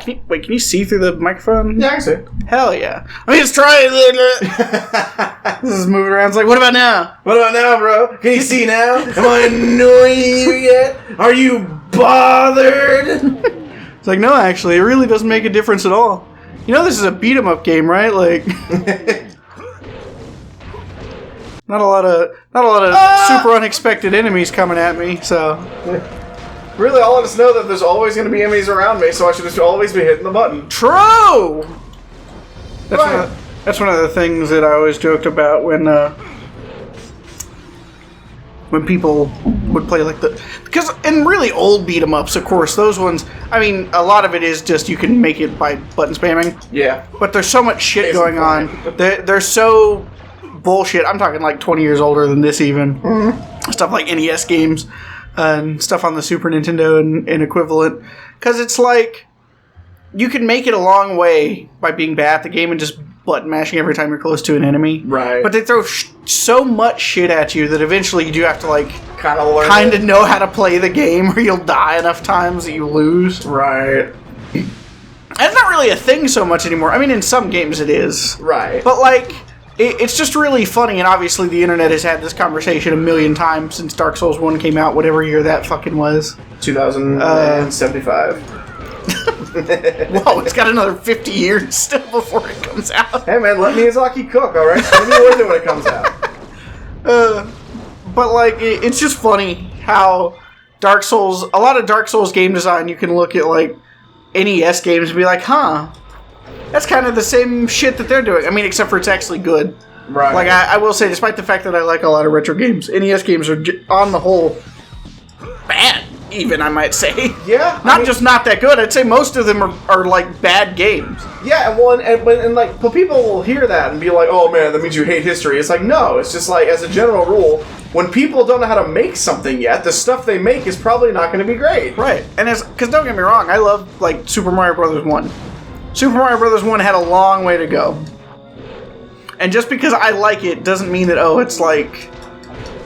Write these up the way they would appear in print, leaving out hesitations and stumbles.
Can you see through the microphone? Yeah, I can see. Hell yeah. I mean, let's try it. This is moving around. It's like, what about now? What about now, bro? Can you see now? Am I annoying you yet? Are you bothered? It's like, no, actually, it really doesn't make a difference at all. You know this is a beat-em-up game, right? Like, not a lot of super unexpected enemies coming at me, so... Really, all of us know that there's always going to be enemies around me, so I should just always be hitting the button. True! That's one of the things that I always joked about when people would play like the... Because in really old beat-em-ups, of course, those ones... I mean, a lot of it is just you can make it by button spamming. Yeah. But there's so much shit going on. They're so bullshit. I'm talking like 20 years older than this even. Mm-hmm. Stuff like NES games and stuff on the Super Nintendo and equivalent. Because it's like... You can make it a long way by being bad at the game and just button mashing every time you're close to an enemy. Right. But they throw so much shit at you that eventually you do have to, like... Kind of know how to play the game or you'll die enough times that you lose. Right. And it's not really a thing so much anymore. I mean, in some games it is. Right. But, like, it's just really funny, and obviously the internet has had this conversation a million times since Dark Souls 1 came out, whatever year that fucking was. 2075. Whoa, it's got another 50 years still before it comes out. Hey man, let Miyazaki cook, alright? It'll be worth it when it comes out. But, like, it's just funny how Dark Souls... A lot of Dark Souls game design, you can look at, like, NES games and be like, huh, that's kind of the same shit that they're doing. I mean, except for it's actually good. Right. Like, I will say, despite the fact that I like a lot of retro games, NES games are, on the whole, bad, even, I might say. Yeah. Not just not that good. I'd say most of them are like, bad games. Yeah, but people will hear that and be like, oh man, that means you hate history. It's like, no, it's just like, as a general rule, when people don't know how to make something yet, the stuff they make is probably not going to be great. Right. And because don't get me wrong, I love, like, Super Mario Bros. 1. Super Mario Bros. 1 had a long way to go. And just because I like it doesn't mean that, it's like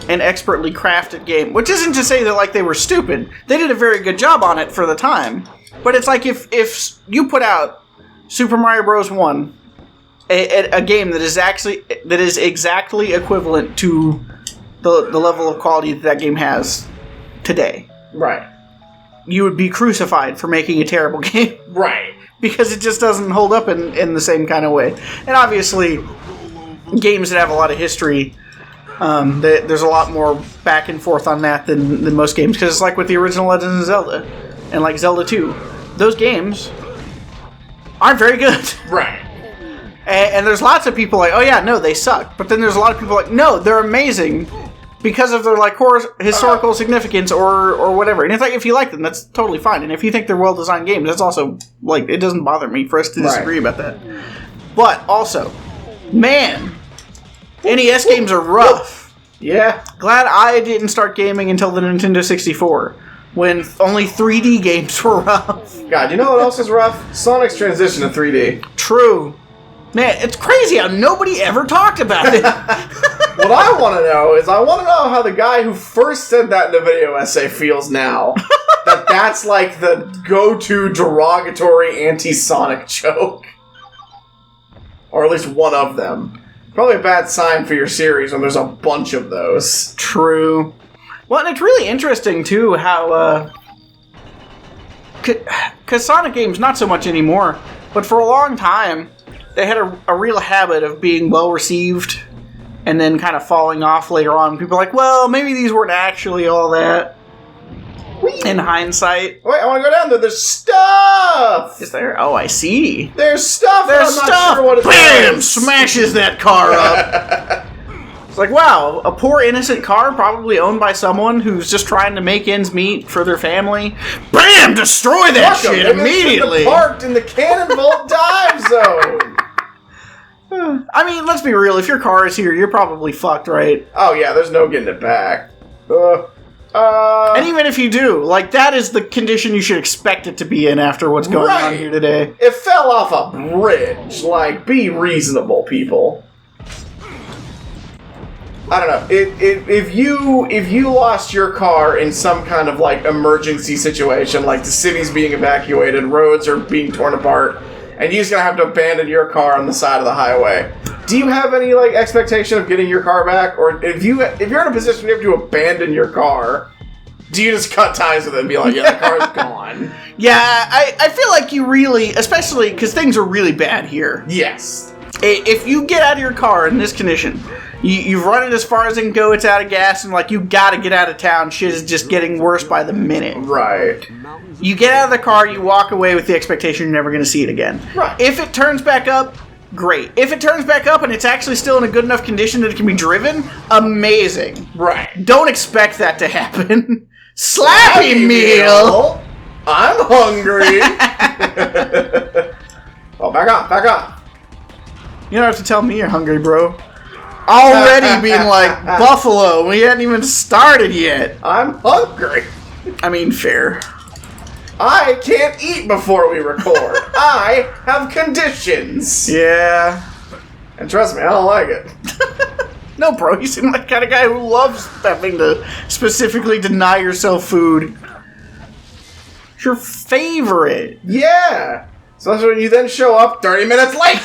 an expertly crafted game. Which isn't to say that, like, they were stupid. They did a very good job on it for the time. But it's like if you put out Super Mario Bros. 1, a game that is exactly equivalent to the level of quality that game has today. Right. You would be crucified for making a terrible game. Right. Because it just doesn't hold up in the same kind of way. And obviously, games that have a lot of history, there's a lot more back and forth on that than most games. Because it's like with the original Legend of Zelda and like Zelda 2. Those games aren't very good. Right. And there's lots of people like, oh yeah, no, they suck. But then there's a lot of people like, no, they're amazing because of their like historical significance or whatever. And it's like, if you like them, that's totally fine. And if you think they're well-designed games, that's also, like, it doesn't bother me for us to disagree about that. But also, man, NES games are rough. Yeah. Glad I didn't start gaming until the Nintendo 64. When only 3D games were rough. God, you know what else is rough? Sonic's transition to 3D. True. Man, it's crazy how nobody ever talked about it. What I want to know is, I want to know how the guy who first said that in the video essay feels now. That's like the go-to derogatory anti-Sonic joke. Or at least one of them. Probably a bad sign for your series when there's a bunch of those. True. Well, and it's really interesting, too, how, because Sonic games, not so much anymore, but for a long time, they had a real habit of being well-received and then kind of falling off later on. People are like, well, maybe these weren't actually all that. In hindsight. Wait, I want to go down there. There's stuff! Is there? Oh, I see. There's stuff! There's I'm stuff! not sure what it Bam! is. Smashes that car up. It's like, wow, a poor innocent car probably owned by someone who's just trying to make ends meet for their family. Bam! Destroy that shit immediately! Parked in the Cannonbolt dive zone! I mean, let's be real. If your car is here, you're probably fucked, right? Oh yeah, there's no getting it back. And even if you do, like, that is the condition you should expect it to be in after what's going on here today. It fell off a bridge. Like, be reasonable, people. I don't know. If you lost your car in some kind of like emergency situation, like the city's being evacuated, roads are being torn apart, and you're just gonna have to abandon your car on the side of the highway, do you have any like expectation of getting your car back? Or if you're in a position where you have to abandon your car, do you just cut ties with it and be like, yeah, the car's gone? Yeah, I feel like you really, especially because things are really bad here. Yes. If you get out of your car in this condition, you've run it as far as it can go, it's out of gas, and like you gotta get out of town, shit is just getting worse by the minute. Right. You get out of the car, you walk away with the expectation you're never gonna see it again. Right. If it turns back up, great. If it turns back up and it's actually still in a good enough condition that it can be driven, amazing. Right. Don't expect that to happen. Slappy meal! I'm hungry! Oh, back on. You don't have to tell me you're hungry, bro. Already being like, Buffalo, we hadn't even started yet. I'm hungry. I mean, fair. I can't eat before we record. I have conditions. Yeah. And trust me, I don't like it. No, bro, you seem like the kind of guy who loves having to specifically deny yourself food. It's your favorite. Yeah. Especially when you then show up 30 minutes late.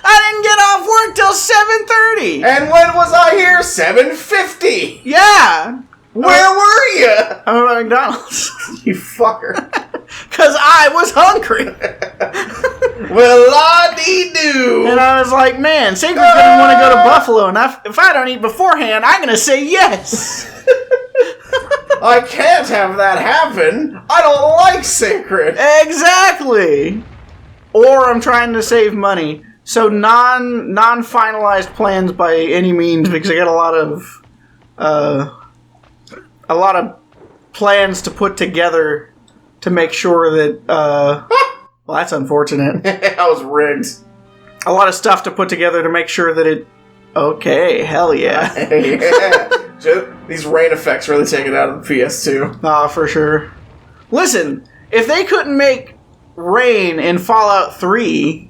I didn't get off work till 7:30. And when was I here? 7:50. Yeah. Where were you? I'm at McDonald's. You fucker. Because I was hungry. Well, la-dee-doo. And I was like, man, Sacred didn't want to go to Buffalo enough. If I don't eat beforehand, I'm going to say yes. I can't have that happen. I don't like Sacred. Exactly. Or I'm trying to save money. So non-finalized plans by any means, because I got a lot of plans to put together to make sure that well, that's unfortunate. I was rigged. A lot of stuff to put together to make sure that it okay, hell yeah. Yeah. These rain effects really take it out of the PS2. Ah, for sure. Listen, if they couldn't make rain in Fallout 3,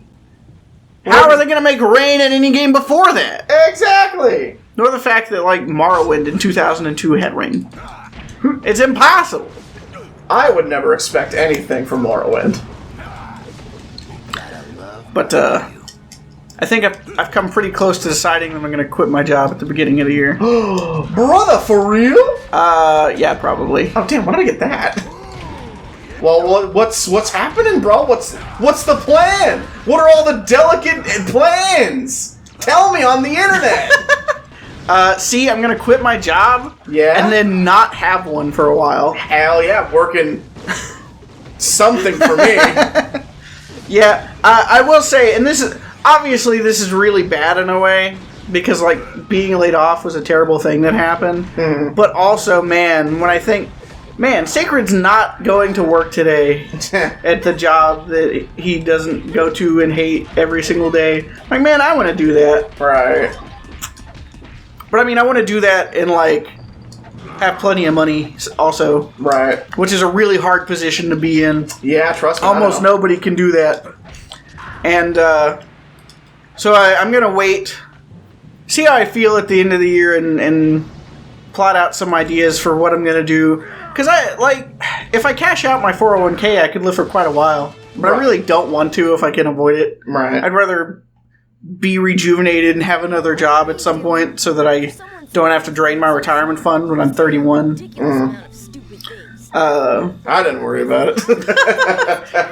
how are they going to make rain in any game before that? Exactly. Nor the fact that, like, Morrowind in 2002 had rain. It's impossible. I would never expect anything from Morrowind. But, I think I've come pretty close to deciding that I'm going to quit my job at the beginning of the year. Brother, for real? Yeah, probably. Oh, damn, when did I get that? Well, what's happening, bro? What's the plan? What are all the delicate plans? Tell me on the internet. See, I'm going to quit my job. Yeah? And then not have one for a while. Hell yeah, working something for me. Yeah, I will say, and this is really bad in a way, because, like, being laid off was a terrible thing that happened. Mm-hmm. But also, man, when I think, man, Sacred's not going to work today at the job that he doesn't go to and hate every single day. Like, man, I want to do that. Right. But, I mean, I want to do that and, like, have plenty of money also. Right. Which is a really hard position to be in. Yeah, trust me. Almost nobody can do that. And, so I'm going to wait, see how I feel at the end of the year and plot out some ideas for what I'm going to do. Because if I cash out my 401k, I could live for quite a while. But right. I really don't want to if I can avoid it. Right. I'd rather be rejuvenated and have another job at some point so that I don't have to drain my retirement fund when I'm 31. I didn't worry about it.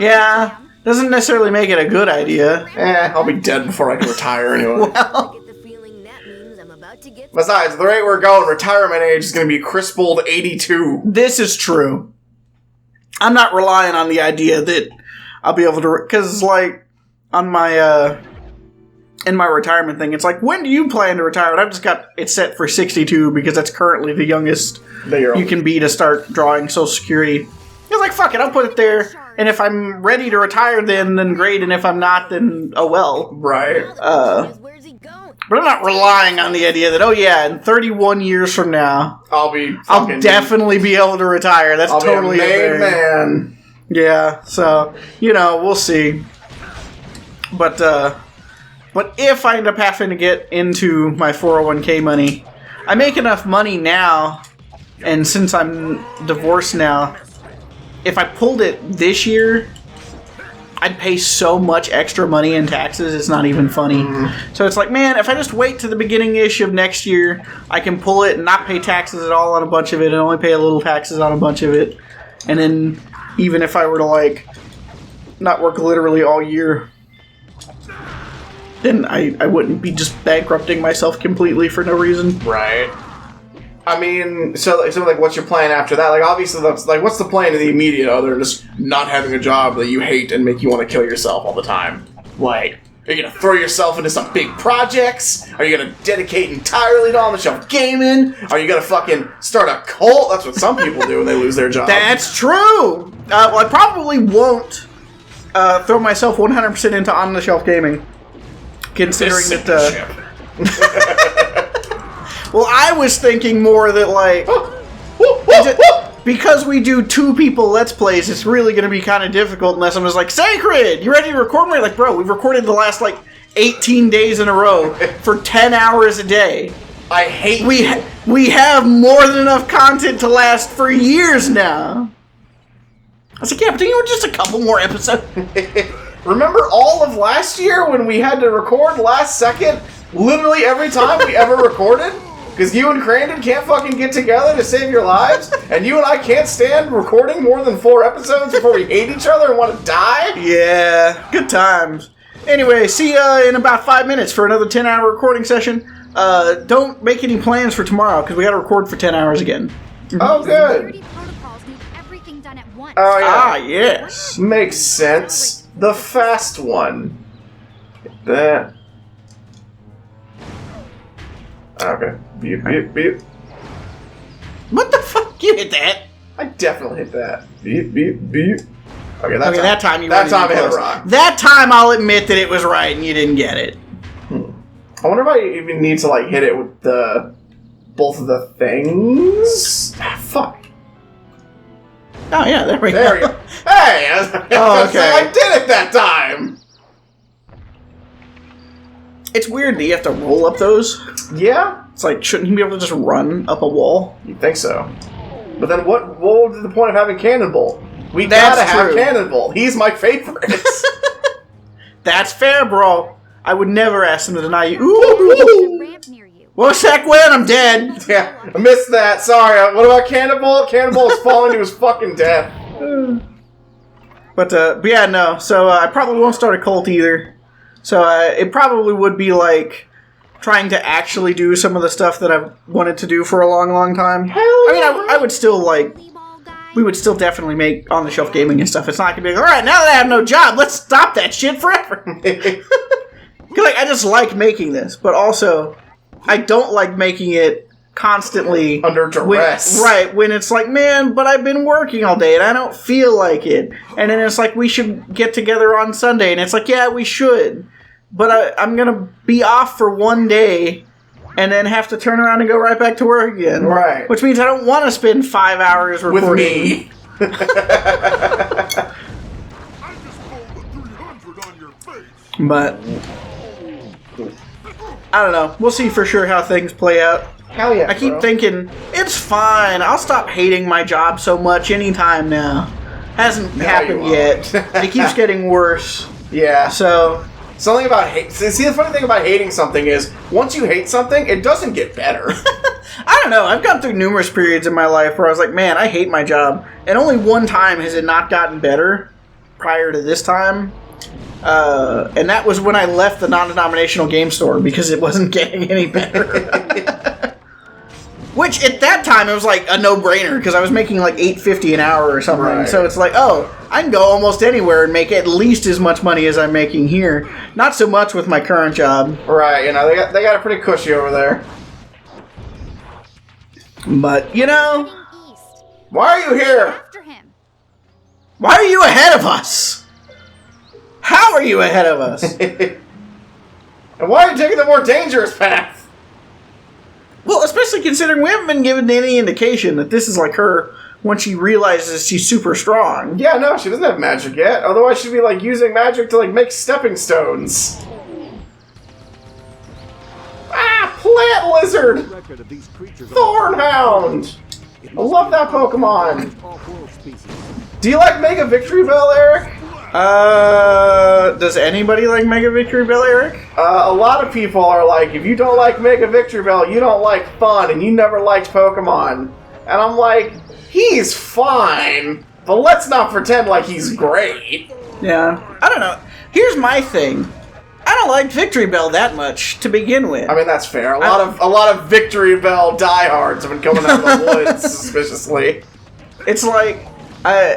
Yeah. Doesn't necessarily make it a good idea. I'll be dead before I can retire anyway. Well. Besides, the rate we're going, retirement age is going to be crisp old 82. This is true. I'm not relying on the idea that I'll be able to... Because, like, on my... in my retirement thing, it's like, when do you plan to retire? And I've just got it set for 62 because that's currently the youngest you can be to start drawing Social Security. It's like, fuck it, I'll put it there. And if I'm ready to retire, then great. And if I'm not, then oh well. Right. But I'm not relying on the idea that, oh yeah, in 31 years from now, I'll definitely be able to retire. That's totally be a made man. Yeah, so, we'll see. But, But if I end up having to get into my 401k money, I make enough money now, and since I'm divorced now, if I pulled it this year, I'd pay so much extra money in taxes, it's not even funny. So it's like, man, if I just wait to the beginning-ish of next year, I can pull it and not pay taxes at all on a bunch of it, and only pay a little taxes on a bunch of it. And then, even if I were to, like, not work literally all year, then I wouldn't be just bankrupting myself completely for no reason. Right. I mean, so like, what's your plan after that? Like, obviously, that's like, what's the plan in the immediate other than just not having a job that you hate and make you want to kill yourself all the time? Like, are you gonna throw yourself into some big projects? Are you gonna dedicate entirely to on-the-shelf gaming? Are you gonna fucking start a cult? That's what some people do when they lose their job. That's true! Well, I probably won't throw myself 100% into on-the-shelf gaming. Considering that, well, I was thinking more that, like, because we do 2 people Let's Plays, it's really going to be kind of difficult unless I'm just like, Sacred, you ready to record me? Like, bro, we've recorded the last, like, 18 days in a row for 10 hours a day. I hate we have more than enough content to last for years now. I was like, yeah, but you know, just a couple more episodes. Remember all of last year when we had to record last second? Literally every time we ever recorded? Because you and Crandon can't fucking get together to save your lives? And you and I can't stand recording more than 4 episodes before we hate each other and want to die? Yeah, good times. Anyway, see ya in about 5 minutes for another 10-hour recording session. Don't make any plans for tomorrow, because we gotta record for 10 hours again. Oh, good. Oh, yeah. Ah, yes. Makes sense. The fast one. That. Okay. Beep, beep, beep. What the fuck? You hit that? I definitely hit that. Beep, beep, beep. Okay, that time you that time I hit a rock. That time I'll admit that it was right and you didn't get it. I wonder if I even need to, like, hit it with both of the things? Ah, fuck. Oh, yeah, there we go. There you go. Hey! Oh, okay. I did it that time! It's weird that you have to roll up those. Yeah? It's like, shouldn't you be able to just run up a wall? You'd think so. But then what would be the point of having Cannonball? We gotta have Cannonball. He's my favorite. That's fair, bro. I would never ask him to deny you. Ooh! Well, Sack when I'm dead. Yeah, I missed that. Sorry. What about Cannonball? Cannonball is falling to his fucking death. But yeah, no. So I probably won't start a cult either. So it probably would be like trying to actually do some of the stuff that I've wanted to do for a long, long time. Hell yeah. I mean, I would still like. We would still definitely make on-the-shelf gaming and stuff. It's not gonna be like, all right, now that I have no job, let's stop that shit forever. Like, I just like making this, but also I don't like making it constantly under duress. When it's like, man, but I've been working all day and I don't feel like it. And then it's like, we should get together on Sunday, and it's like, yeah, we should, but I'm gonna be off for one day and then have to turn around and go right back to work again. Right. Which means I don't want to spend 5 hours recording. With me. But I don't know. We'll see for sure how things play out. Hell yeah, I keep thinking, it's fine. I'll stop hating my job so much anytime now. Hasn't happened yet. It keeps getting worse. Yeah. So something about hate. See, the funny thing about hating something is, once you hate something, it doesn't get better. I don't know. I've gone through numerous periods in my life where I was like, man, I hate my job. And only one time has it not gotten better prior to this time. And that was when I left the non-denominational game store because it wasn't getting any better. Which, at that time, it was like a no-brainer because I was making like $8.50 an hour or something. Right. So it's like, oh, I can go almost anywhere and make at least as much money as I'm making here. Not so much with my current job. Right, you know, they got it pretty cushy over there. But, you know, why are you here? Why are you ahead of us? How are you ahead of us? And why are you taking the more dangerous path? Well, especially considering we haven't been given any indication that this is like her when she realizes she's super strong. Yeah, no, she doesn't have magic yet. Otherwise, she'd be like using magic to like make stepping stones. Fire Lizard! Record of these creatures. Thornhound! I love that Pokemon. Do you like Mega Victory Bell, Eric? Does anybody like Mega Victory Bell, Eric? A lot of people are like, if you don't like Mega Victory Bell, you don't like fun, and you never liked Pokemon. And I'm like, he's fine, but let's not pretend like he's great. Yeah. I don't know. Here's my thing. I don't like Victory Bell that much to begin with. I mean, that's fair. A lot of Victory Bell diehards have been coming out of the woods suspiciously. It's like, I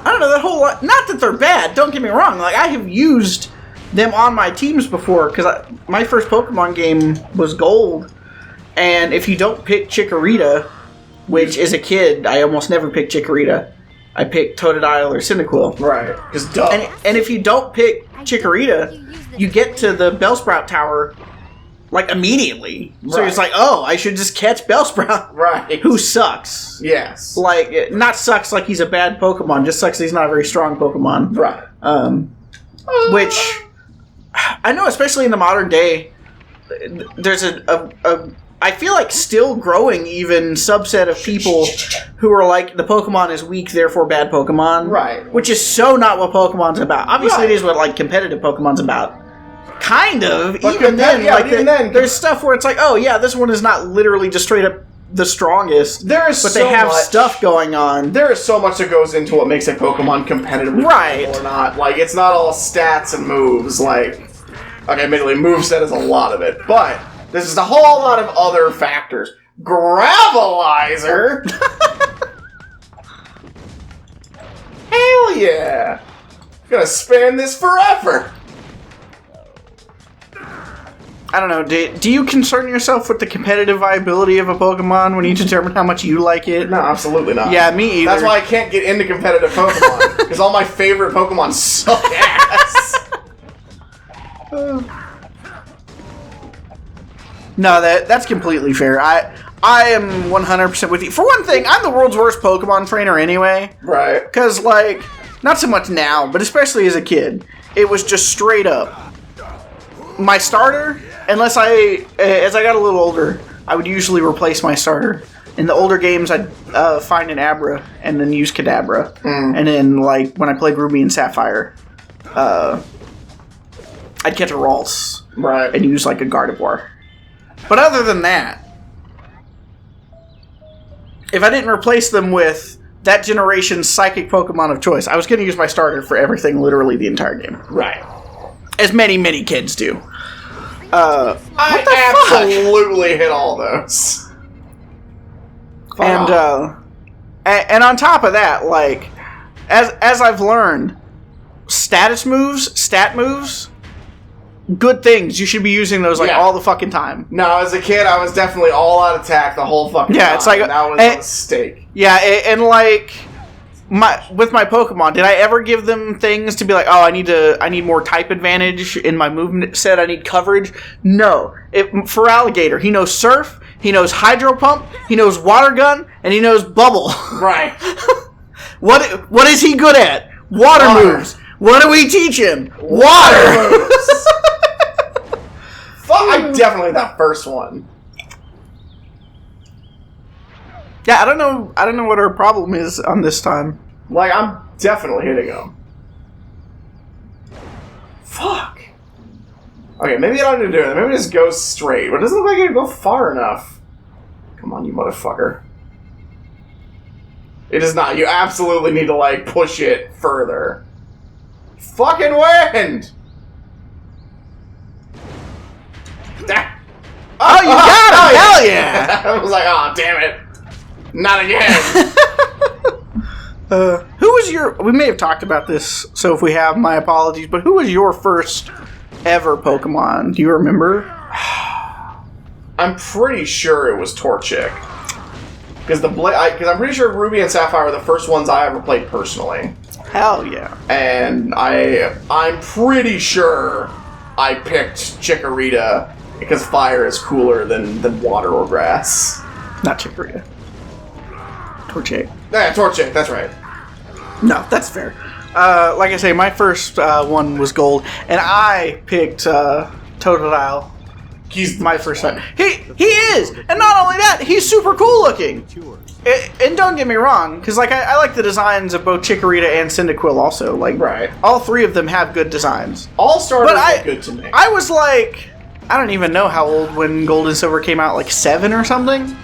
don't know, that whole lot. Not that they're bad, don't get me wrong. Like, I have used them on my teams before, because my first Pokemon game was Gold, and if you don't pick Chikorita, which as a kid, I almost never picked Chikorita, I picked Totodile or Cyndaquil. Right, because duh. And if you don't pick Chikorita, you get to the Bellsprout Tower, like, immediately. So it's like, oh, I should just catch Bellsprout. Right. Who sucks. Yes. Like, not sucks like he's a bad Pokemon, just sucks he's not a very strong Pokemon. Right. Which, I know, especially in the modern day, there's I feel like still growing even subset of people who are like, the Pokemon is weak, therefore bad Pokemon. Right. Which is so not what Pokemon's about. Obviously Right. it is what, like, competitive Pokemon's about. Kind of. But even then, yeah, like, even then, there's stuff where it's like, oh yeah, this one is not literally just straight up the strongest. There is but so they have much stuff going on. There is so much that goes into what makes a Pokemon competitive Right. or not. Like, it's not all stats and moves. Like, okay, admittedly, moveset is a lot of it, but this is a whole lot of other factors. Gravelizer? Hell yeah! Gonna span this forever! I don't know, do you concern yourself with the competitive viability of a Pokemon when you determine how much you like it? No, absolutely not. Yeah, me either. That's why I can't get into competitive Pokemon, because all my favorite Pokemon suck ass. No, that's completely fair. I am 100% with you. For one thing, I'm the world's worst Pokemon trainer anyway. Right. Because, like, not so much now, but especially as a kid, it was just straight up. My starter, as I got a little older, I would usually replace my starter. In the older games, I'd find an Abra and then use Kadabra. And then, like, when I played Ruby and Sapphire, I'd catch a Ralts. Right. And use, like, a Gardevoir. But other than that, if I didn't replace them with that generation's psychic Pokemon of choice, I was going to use my starter for everything literally the entire game. Right. As many kids do. I absolutely hit all those. And on top of that, like, as I've learned, stat moves, good things. You should be using those like all the fucking time. No, as a kid, I was definitely all out attack the whole fucking time. It's like that was a mistake. Yeah, and like with my Pokemon, did I ever give them things to be like, oh, I need more type advantage in my movement set, I need coverage? No. For Alligator, he knows Surf, he knows Hydro Pump, he knows Water Gun, and he knows Bubble. Right. What is he good at? Water moves. What do we teach him? Water moves. I'm definitely that first one. Yeah, I don't know what our problem is on this time. Like, I'm definitely hitting him. Fuck. Okay, maybe I don't need to do it. Maybe just go straight. But it doesn't look like I can go far enough. Come on, you motherfucker. It is not. You absolutely need to, like, push it further. Fucking wind! Oh, you got it! Hell yeah! I was like, oh, damn it. Not again. Who was your... We may have talked about this, so if we have, my apologies, but who was your first ever Pokemon? Do you remember? I'm pretty sure it was Torchic. Because I'm pretty sure Ruby and Sapphire were the first ones I ever played personally. Hell yeah. And I'm pretty sure I picked Chikorita because fire is cooler than water or grass. Not Chikorita. Torchic. Yeah, Torchic, that's right. No, that's fair. Like I say, my first one was Gold, and I picked Totodile He's my first time. He is! And not only that, he's super cool looking! And don't get me wrong, because like I like the designs of both Chikorita and Cyndaquil also. Like, right. All three of them have good designs. All starters look good to me. I was like, I don't even know how old when Gold and Silver came out, like 7 or something?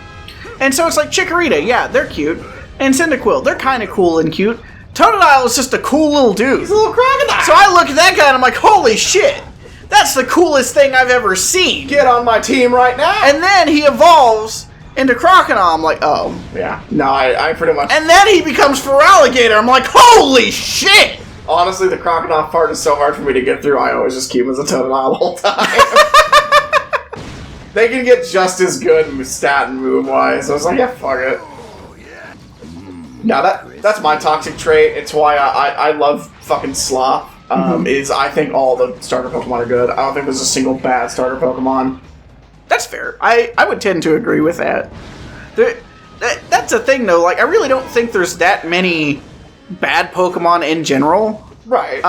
And so it's like Chikorita, yeah, they're cute. And Cyndaquil, they're kind of cool and cute. Totodile is just a cool little dude. He's a little crocodile. So I look at that guy and I'm like, holy shit! That's the coolest thing I've ever seen! Get on my team right now! And then he evolves into Crocodile. I'm like, oh. Yeah. No, I pretty much... And then he becomes Feraligatr. I'm like, holy shit! Honestly, the Crocodile part is so hard for me to get through, I always just keep him as a Totodile the whole time. They can get just as good stat and move-wise, so I was like, yeah, fuck it. Now, that's my toxic trait. It's why I love fucking Sloth. Is I think all the starter Pokemon are good. I don't think there's a single bad starter Pokemon. That's fair. I would tend to agree with that. That's a thing, though. Like, I really don't think there's that many bad Pokemon in general. Right.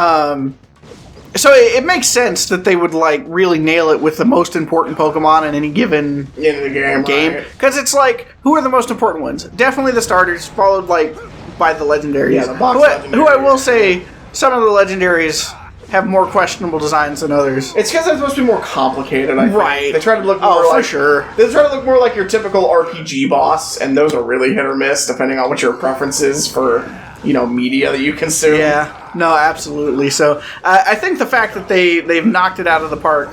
So it makes sense that they would, like, really nail it with the most important Pokemon in any given in the game. Because it's like, who are the most important ones? Definitely the starters, followed, like, by the legendaries. Yeah, the box legendaries. Who I will say, some of the legendaries have more questionable designs than others. It's because they're supposed to be more complicated, I think. Right. They try to look more for sure. They try to look more like your typical RPG boss, and those are really hit or miss, depending on what your preference is for, media that you consume. Yeah. No, absolutely. So, I think the fact that they've knocked it out of the park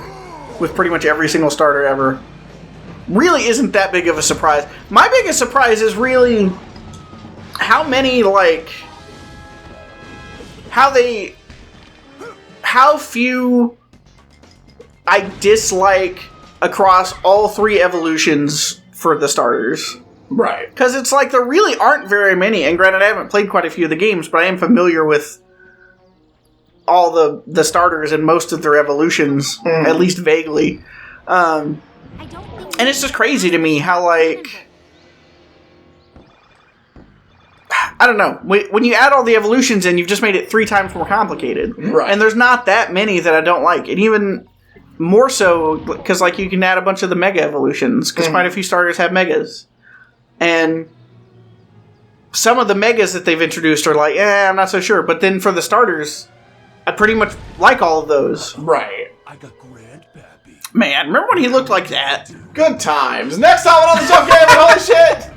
with pretty much every single starter ever really isn't that big of a surprise. My biggest surprise is really how many, like... How few I dislike across all 3 evolutions for the starters. Right. Because it's like there really aren't very many, and granted I haven't played quite a few of the games, but I am familiar with all the starters and most of their evolutions, at least vaguely. And it's just crazy to me how, like... I don't know. When you add all the evolutions in, you've just made it 3 times more complicated. Right. And there's not that many that I don't like. And even more so, because like you can add a bunch of the Mega evolutions, because quite a few starters have Megas. And some of the Megas that they've introduced are like, I'm not so sure. But then for the starters, I pretty much like all of those. Right. I got grandpappy. Man, remember when he looked like that? Good times. Next time on the Tough Game, holy shit!